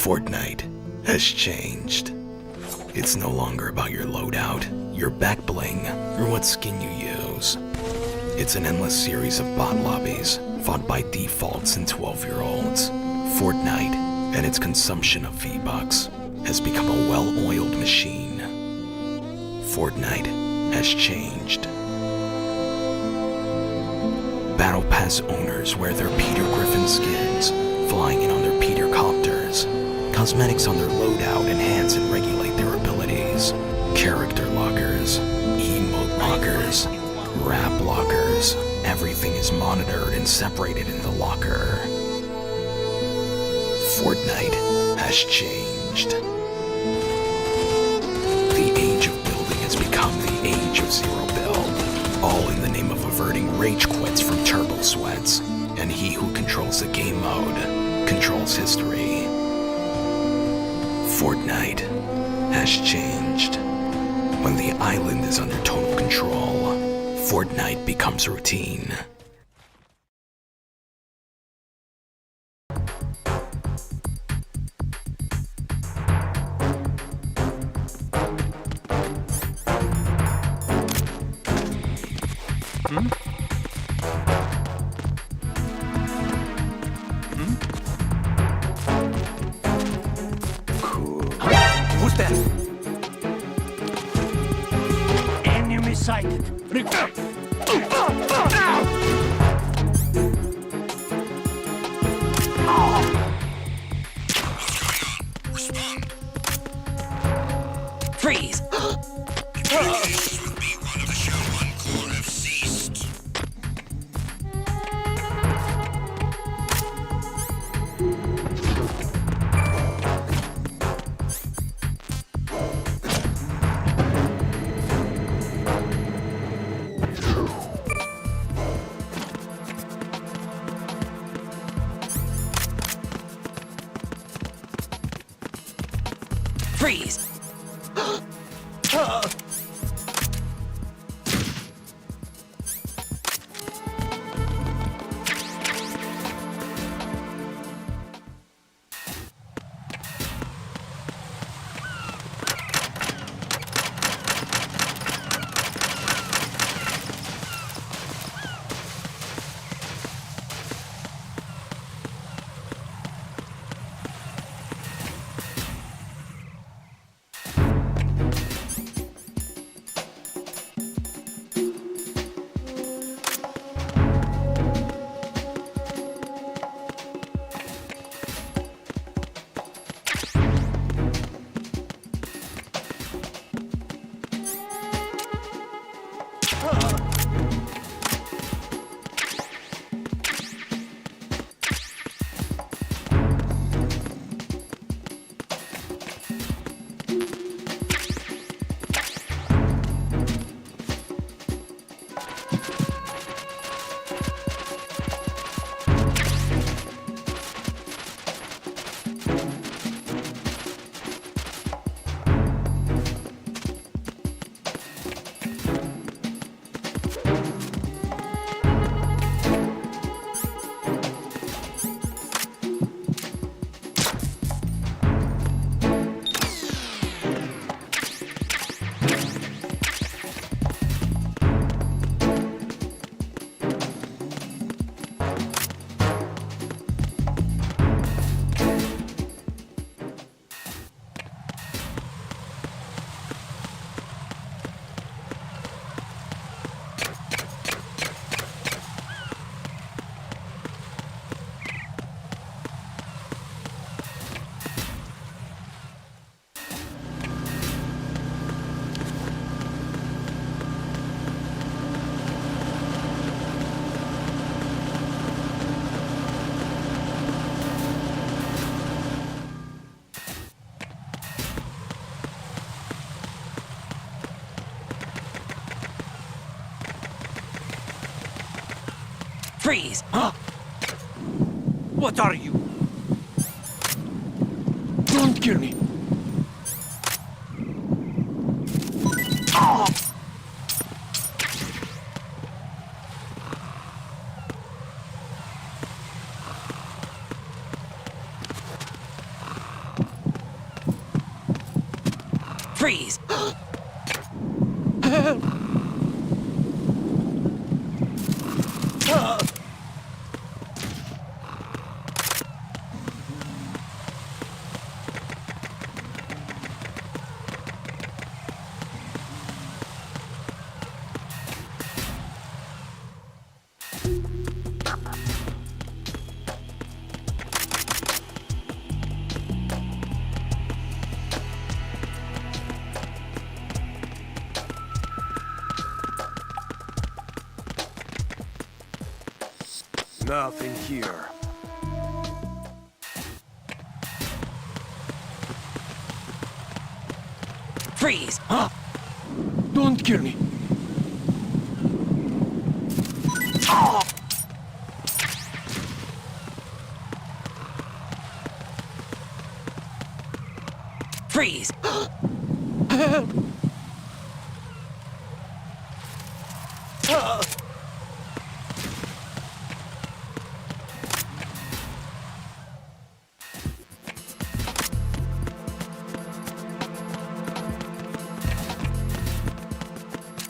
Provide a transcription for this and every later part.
Fortnite has changed. It's no longer about your loadout, your back bling, or what skin you use. It's an endless series of bot lobbies fought by defaults and 12-year-olds. Fortnite and its consumption of V-Bucks has become a well-oiled machine. Fortnite has changed. Battle Pass owners wear their Peter Griffin skins, flying in on their Peter Copters. Cosmetics on their loadout enhance and regulate their abilities. Character lockers, emote lockers, rap lockers. Everything is monitored and separated in the locker. Fortnite has changed. The age of building has become the age of zero build, all in the name of averting rage quits from turbo sweats, and he who controls the game mode controls history. Fortnite has changed. When the island is under total control, Fortnite becomes routine. Who's that? Enemy sighted. Freeze! Communications with B1 of the Show 1 Corps have ceased. Freeze! Freeze! Huh? What are you? Don't kill me. Freeze! Nothing here. Freeze! Don't kill me. Freeze!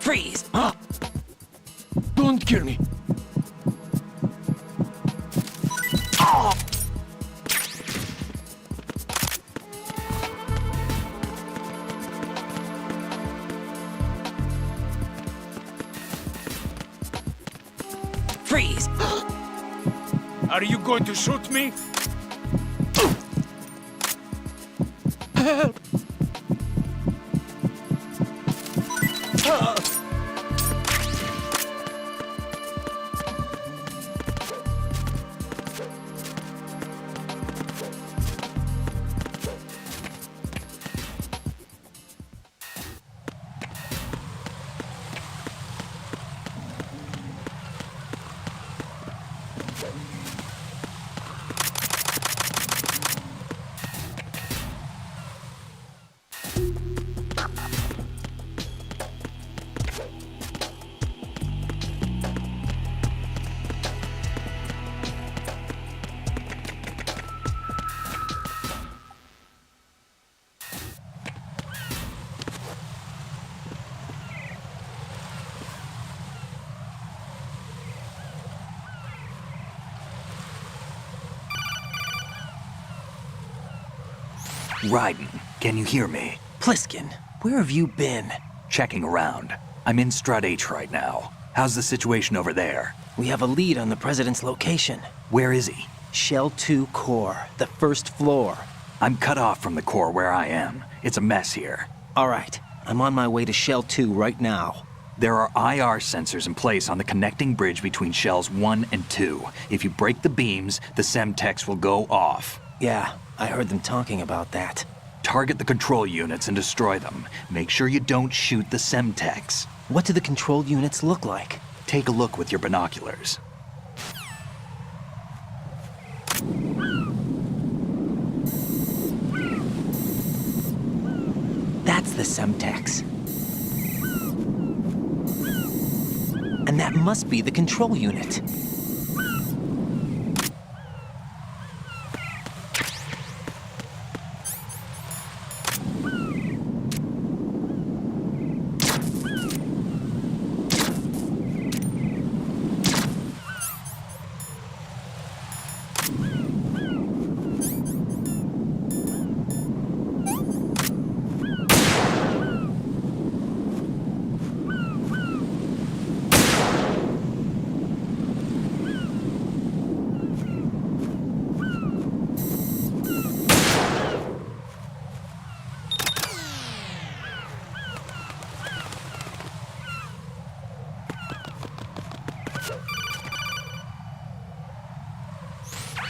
Freeze! Don't kill me. Freeze! Are you going to shoot me? Ryden, can you hear me? Pliskin, where have you been? Checking around. I'm in Strut H right now. How's the situation over there? We have a lead on the president's location. Where is he? Shell 2 core, the first floor. I'm cut off from the core where I am. It's a mess here. All right, I'm on my way to Shell 2 right now. There are IR sensors in place on the connecting bridge between Shells 1 and 2. If you break the beams, the Semtex will go off. Yeah, I heard them talking about that. Target the control units and destroy them. Make sure you don't shoot the Semtex. What do the control units look like? Take a look with your binoculars. That's the Semtex. And that must be the control unit.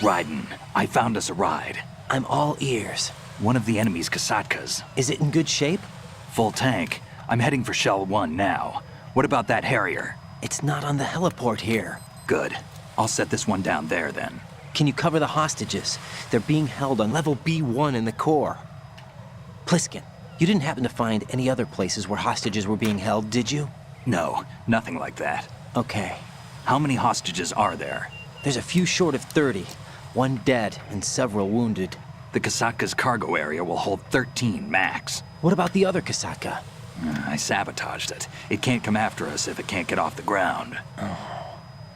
Ryden, I found us a ride. I'm all ears. One of the enemy's Kasatkas. Is it in good shape? Full tank. I'm heading for Shell 1 now. What about that Harrier? It's not on the heliport here. Good. I'll set this one down there then. Can you cover the hostages? They're being held on level B1 in the core. Pliskin, you didn't happen to find any other places where hostages were being held, did you? No, nothing like that. Okay. How many hostages are there? There's a few short of 30. One dead and several wounded. The Kasatka's cargo area will hold 13 max. What about the other Kasaka? I sabotaged it. It can't come after us if it can't get off the ground.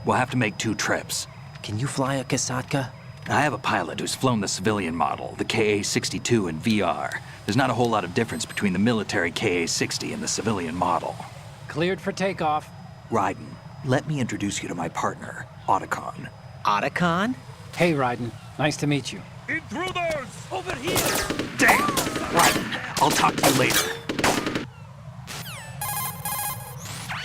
We'll have to make 2 trips. Can you fly a Kasatka? I have a pilot who's flown the civilian model, the KA-62 in VR. There's not a whole lot of difference between the military KA-60 and the civilian model. Cleared for takeoff. Raiden, let me introduce you to my partner, Otacon. Otacon? Hey, Raiden. Nice to meet you. Intruders! Over here! Damn! Raiden, I'll talk to you later.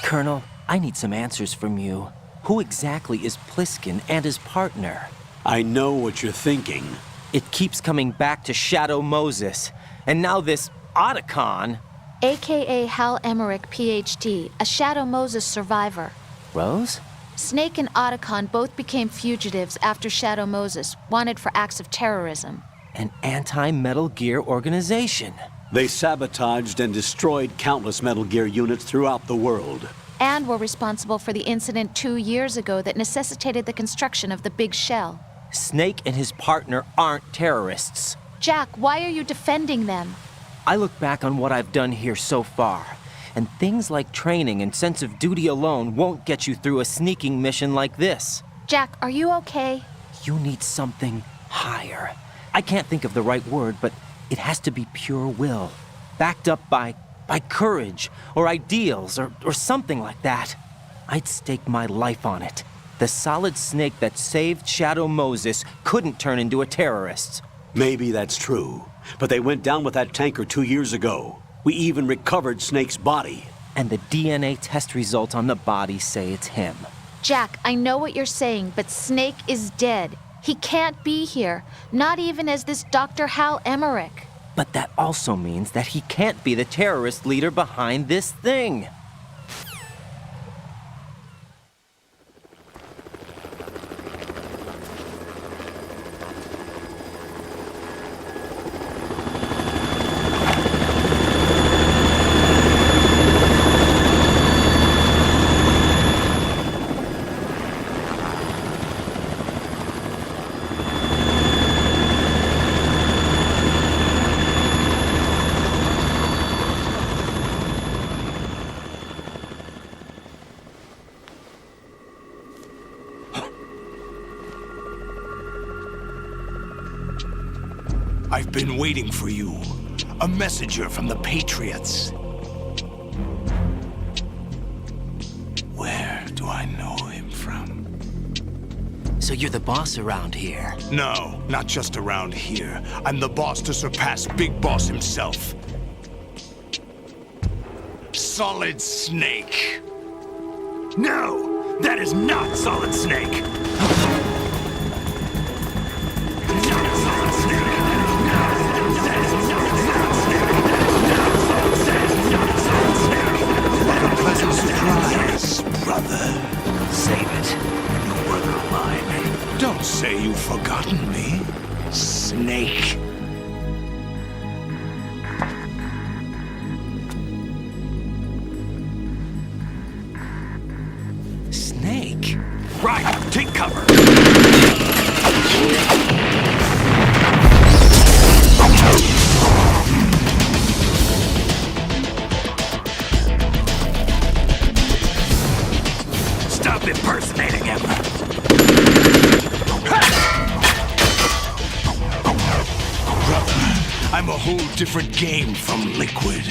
Colonel, I need some answers from you. Who exactly is Pliskin and his partner? I know what you're thinking. It keeps coming back to Shadow Moses. And now this Otacon. AKA Hal Emmerich, PhD, a Shadow Moses survivor. Rose? Snake and Otacon both became fugitives after Shadow Moses, wanted for acts of terrorism. An anti-Metal Gear organization. They sabotaged and destroyed countless Metal Gear units throughout the world. And were responsible for the incident 2 years ago that necessitated the construction of the Big Shell. Snake and his partner aren't terrorists. Jack, why are you defending them? I look back on what I've done here so far, and things like training and sense of duty alone won't get you through a sneaking mission like this. Jack, are you okay? You need something higher. I can't think of the right word, but it has to be pure will, backed up by courage, or ideals, or something like that. I'd stake my life on it. The solid Snake that saved Shadow Moses couldn't turn into a terrorist. Maybe that's true, but they went down with that tanker 2 years ago. We even recovered Snake's body. And the DNA test results on the body say it's him. Jack, I know what you're saying, but Snake is dead. He can't be here, not even as this Dr. Hal Emmerich. But that also means that he can't be the terrorist leader behind this thing. I've been waiting for you. A messenger from the Patriots. Where do I know him from? So you're the boss around here? No, not just around here. I'm the boss to surpass Big Boss himself. Solid Snake. No! That is not Solid Snake! Pleasant surprise, brother. Save it. You brother of mine. Don't say you've forgotten me, Snake. Snake? Right, take cover! Stop impersonating him! Brother, I'm a whole different game from Liquid.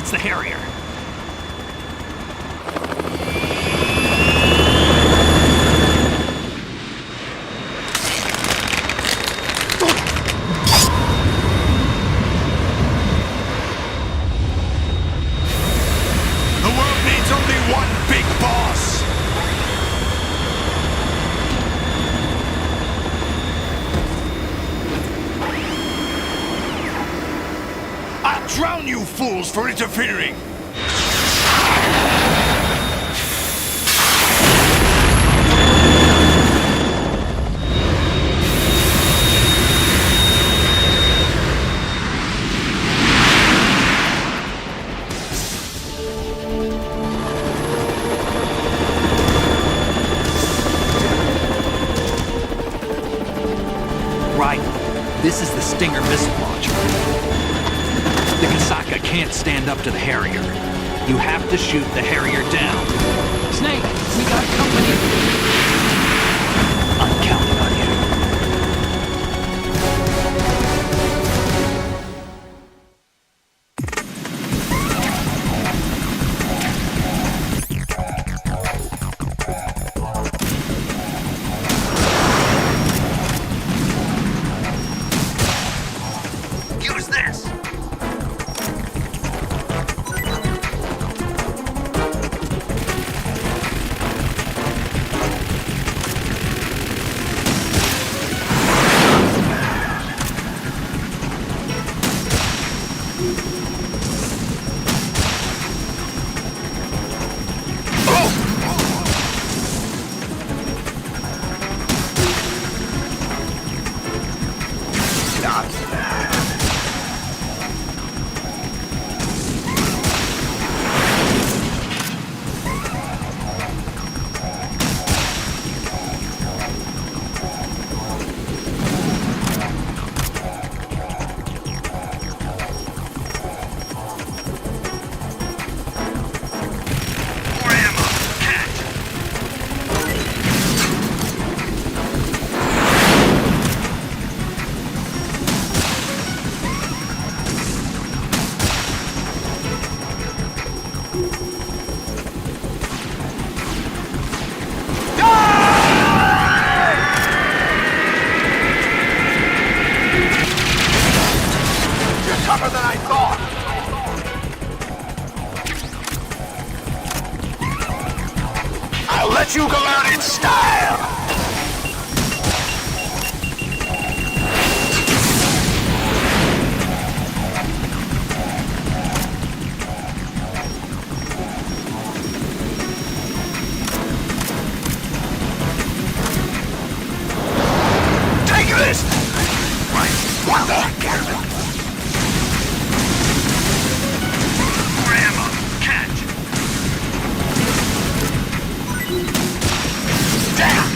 It's the Harrier. The world needs only one big boss! I'll drown you fools for interfering! Right. This is the Stinger missile launcher. The Kasaka can't stand up to the Harrier. You have to shoot the Harrier down. Snake, we got company. I'm counting on you. Use this! More ammo! Catch! You're tougher than I thought! I'll let you go out in style! Take this! What the? More ammo! Catch! Damn!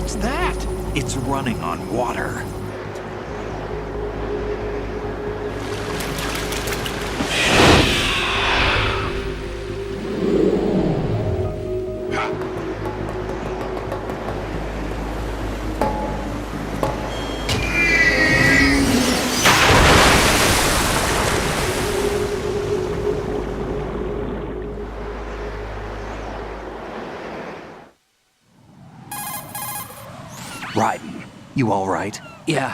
What's that? It's running on water. Raiden, you all right? Yeah.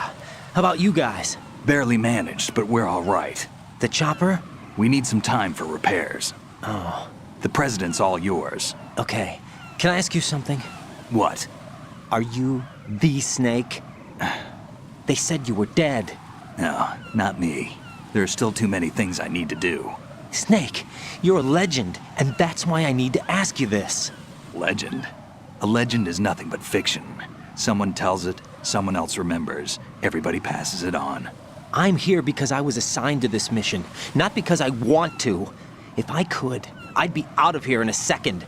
How about you guys? Barely managed, but we're all right. The chopper? We need some time for repairs. Oh, The president's all yours. okay. Can I ask you something? What? Are you the Snake? They said you were dead. No, not me. There are still too many things I need to do. Snake, you're a legend, and that's why I need to ask you this. Legend? A legend is nothing but fiction. Someone tells it, someone else remembers. Everybody passes it on. I'm here because I was assigned to this mission, not because I want to. If I could, I'd be out of here in a second.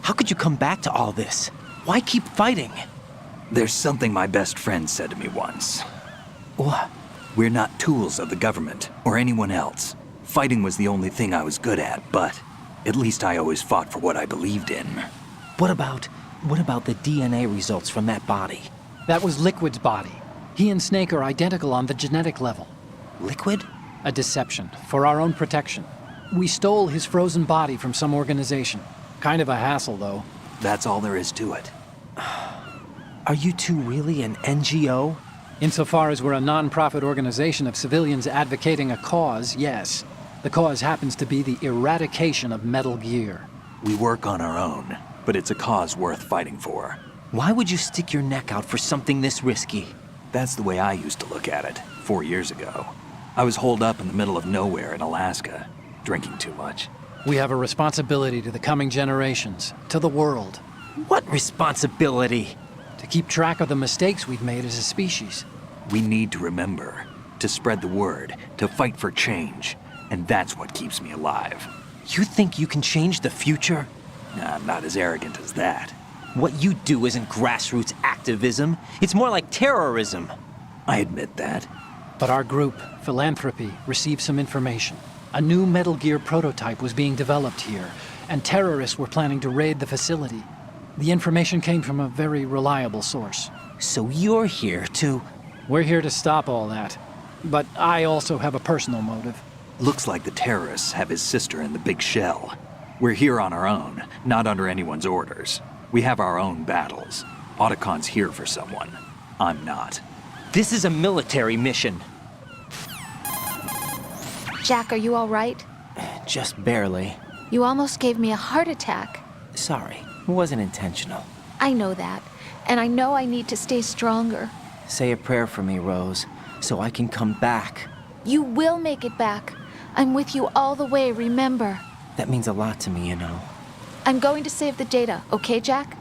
How could you come back to all this? Why keep fighting? There's something my best friend said to me once. What? We're not tools of the government or anyone else. Fighting was the only thing I was good at, but at least I always fought for what I believed in. What about the DNA results from that body? That was Liquid's body. He and Snake are identical on the genetic level. Liquid? A deception, for our own protection. We stole his frozen body from some organization. Kind of a hassle, though. That's all there is to it. Are you two really an NGO? Insofar as we're a non-profit organization of civilians advocating a cause, yes. The cause happens to be the eradication of Metal Gear. We work on our own, but it's a cause worth fighting for. Why would you stick your neck out for something this risky? That's the way I used to look at it 4 years ago. I was holed up in the middle of nowhere in Alaska, drinking too much. We have a responsibility to the coming generations, to the world, What responsibility? to keep track of the mistakes we've made as a species. We need to remember, to spread the word, to fight for change, and that's what keeps me alive. You think you can change the future? Nah, I'm not as arrogant as that. What you do isn't grassroots activism. It's more like terrorism. I admit that. But our group, Philanthropy, received some information. A new Metal Gear prototype was being developed here, and terrorists were planning to raid the facility. The information came from a very reliable source. So you're here to... We're here to stop all that. But I also have a personal motive. Looks like the terrorists have his sister in the big shell. We're here on our own, not under anyone's orders. We have our own battles. Otacon's here for someone. I'm not. This is a military mission. Jack, are you all right? Just barely. You almost gave me a heart attack. Sorry, it wasn't intentional. I know that, and I know I need to stay stronger. Say a prayer for me, Rose, so I can come back. You will make it back. I'm with you all the way, remember. That means a lot to me, you know. I'm going to save the data, okay, Jack?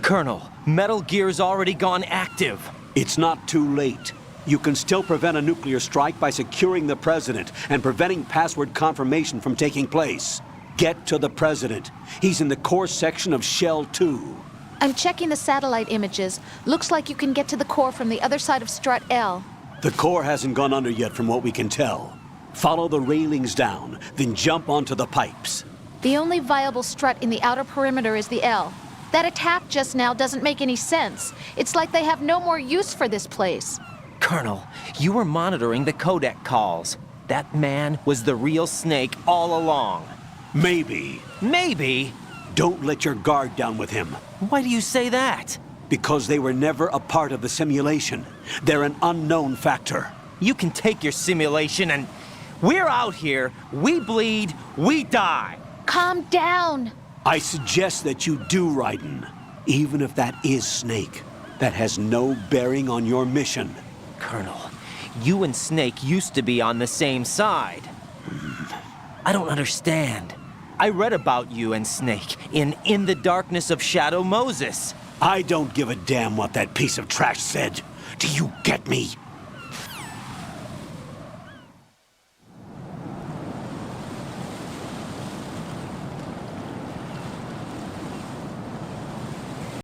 Colonel, Metal Gear's already gone active. It's not too late. You can still prevent a nuclear strike by securing the president and preventing password confirmation from taking place. Get to the president. He's in the core section of Shell 2. I'm checking the satellite images. Looks like you can get to the core from the other side of Strut L. The core hasn't gone under yet from what we can tell. Follow the railings down, then jump onto the pipes. The only viable strut in the outer perimeter is the L. That attack just now doesn't make any sense. It's like they have no more use for this place. Colonel, you were monitoring the codec calls. That man was the real Snake all along. Maybe. Maybe? Don't let your guard down with him. Why do you say that? Because they were never a part of the simulation. They're an unknown factor. You can take your simulation and... We're out here, we bleed, we die. Calm down. I suggest that you do, Raiden. Even if that is Snake. That has no bearing on your mission. Colonel, you and Snake used to be on the same side. I don't understand. I read about you and Snake in the Darkness of Shadow Moses. I don't give a damn what that piece of trash said. Do you get me?